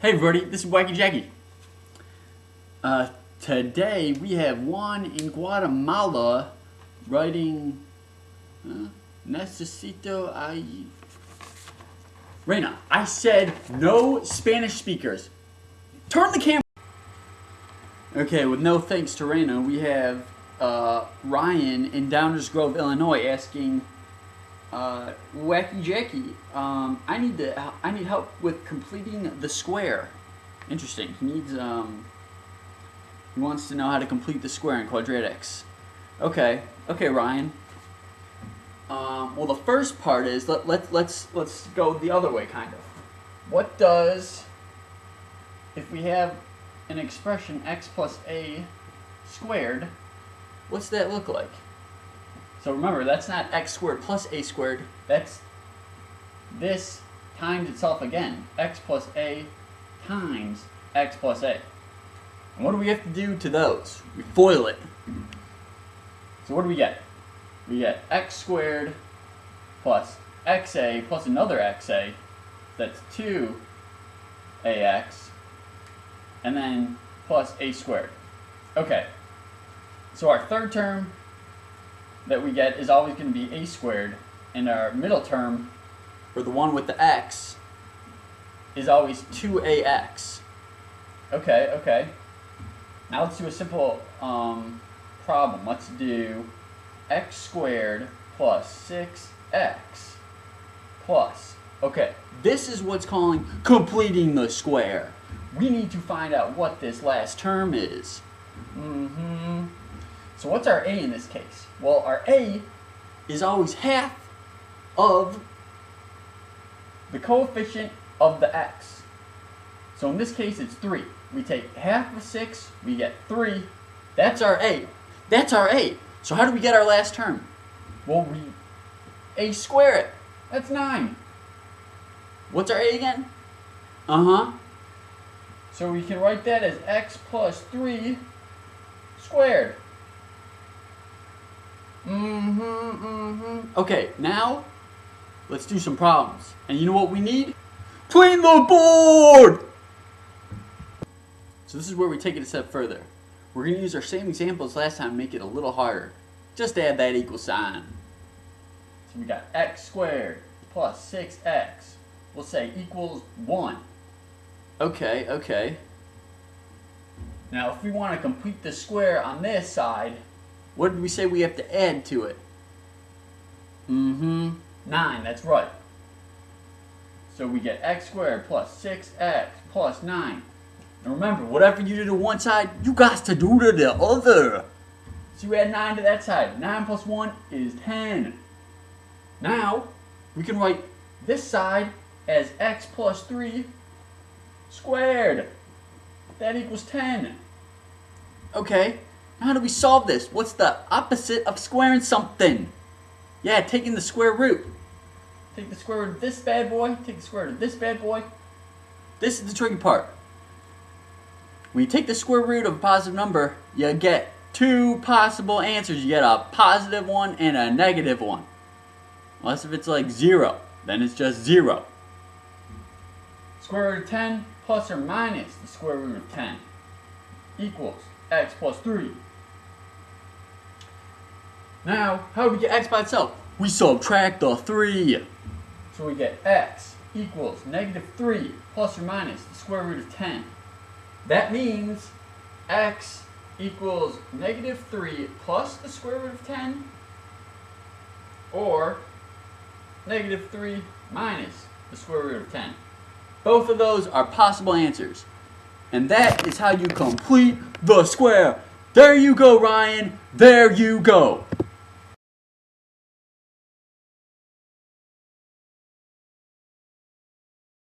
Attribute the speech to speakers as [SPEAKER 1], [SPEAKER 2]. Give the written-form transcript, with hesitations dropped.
[SPEAKER 1] Hey everybody, this is Wacky Jacky. Today we have Juan in Guatemala writing Necesito ay... Reina, I said no Spanish speakers. Turn the camera. Okay, with no thanks to Reina, we have Ryan in Downers Grove, Illinois asking Wacky Jacky, I need help with completing the square. Interesting. He wants to know how to complete the square in quadratics. Okay, Ryan. Well, the first part is let's go the other way, kind of. What does, if we have an expression x plus a squared, what's that look like? So remember, that's not x squared plus a squared. That's this times itself again. X plus a times x plus a. And what do we have to do to those? We FOIL it. So what do we get? We get x squared plus xa plus another xa. That's 2ax. And then plus a squared. Okay. So our third term that we get is always going to be a squared, and our middle term, or the one with the x, is always 2ax. Okay. Now let's do a simple problem. Let's do x squared plus 6x plus. Okay, this is what's calling completing the square. We need to find out what this last term is. So what's our a in this case? Well, our a is always half of the coefficient of the x. So in this case, it's 3. We take half of 6, we get 3. That's our a. That's our a. So how do we get our last term? Well, we a square it. That's 9. What's our a again? So we can write that as x plus 3 squared. Okay, now let's do some problems. And you know what we need? Clean the board! So this is where we take it a step further. We're going to use our same example as last time and make it a little harder. Just add that equal sign. So we got x squared plus 6x. We'll say equals 1. Okay. Now if we want to complete the square on this side, what did we say we have to add to it? 9, that's right. So we get x squared plus 6x plus 9. And remember, whatever you do to one side, you got to do to the other. So you add 9 to that side. 9 plus 1 is 10. Now, we can write this side as x plus 3 squared. That equals 10. Okay. How do we solve this? What's the opposite of squaring something? Yeah, taking the square root. Take the square root of this bad boy. Take the square root of this bad boy. This is the tricky part. When you take the square root of a positive number, you get two possible answers. You get a positive one and a negative one. Unless if it's like 0, then it's just 0. Square root of 10 plus or minus the square root of 10 equals x plus 3. Now, how do we get x by itself? We subtract the 3. So we get x equals negative 3 plus or minus the square root of 10. That means x equals negative 3 plus the square root of 10, or negative 3 minus the square root of 10. Both of those are possible answers. And that is how you complete the square. There you go, Ryan. There you go.